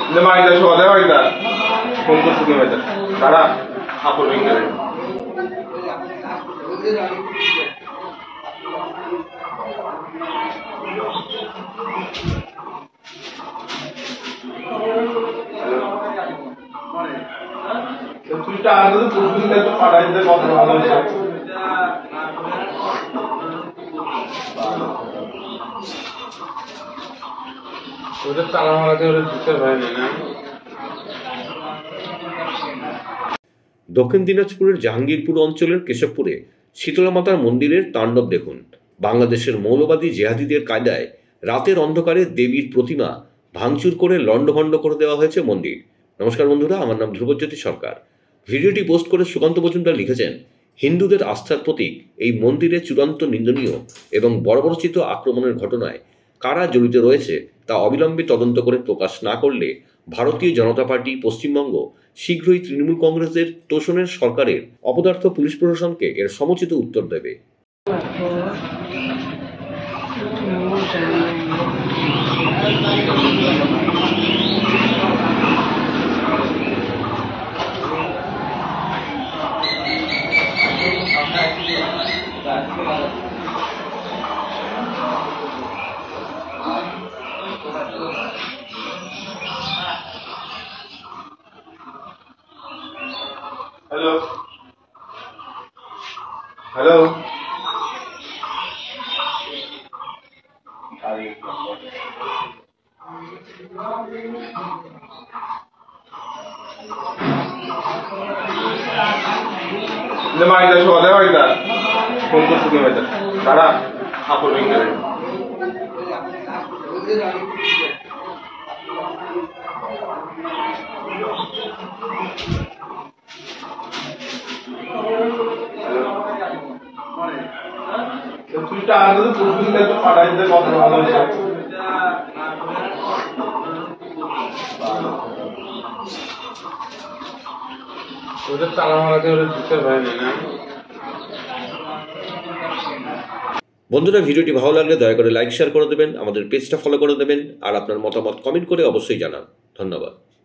근데 많이 다 좋아, 내가 있다. 공부 쓰게 말다. 나라 앞으로 연결해. তুইটা আগে তো প্রশ্নটা তো পাঠাই দিতে কথা ভালো হয়েছে। ওদের তালা মারাতে ওদের দিতে ভাই না। দক্ষিণ দিনাজপুরের জাহাঙ্গীরপুর অঞ্চলের কেশবপুরে শীতলা মাতার মন্দিরের তাণ্ডব দেখুন। বাংলাদেশের মৌলবাদী জেহাদিদের কায়দায় রাতের অন্ধকারে দেবীর প্রতিমা ভাঙচুর করে লণ্ডভণ্ড করে দেওয়া হয়েছে মন্দির। নমস্কার বন্ধুরা, আমার নাম ধ্রুবজ্যোতি সরকার। ভিডিওটি পোস্ট করে সুকান্ত মজুমদার লিখেছেন, হিন্দুদের আস্থার প্রতীক এই মন্দিরে চূড়ান্ত নিন্দনীয় এবং বর্বরোচিত আক্রমণের ঘটনায় কারা জড়িত রয়েছে তা অবিলম্বে তদন্ত করে প্রকাশ না করলে ভারতীয় জনতা পার্টি পশ্চিমবঙ্গ শীঘ্রই তৃণমূল কংগ্রেসের তোষণের সরকারের অপদার্থ পুলিশ প্রশাসনকে এর সমুচিত উত্তর দেবে। हेलो हेलो माइदा शो दे माइदा फोन को सुने माइदा सारा आपको रिंग करे তুইটা আগে তো প্রশ্নটা তো পাঠাই দিতে কথা ভালো হয়েছে। ওদের তালা মারাতে ওদের দিতে ভাই না। বন্ধুরা, ভিডিওটি ভালো লাগলে দয়া করে লাইক শেয়ার করে দেবেন, আমাদের পেজটা ফলো করে দেবেন আর আপনার মতামত কমেন্ট করে অবশ্যই জানান। ধন্যবাদ।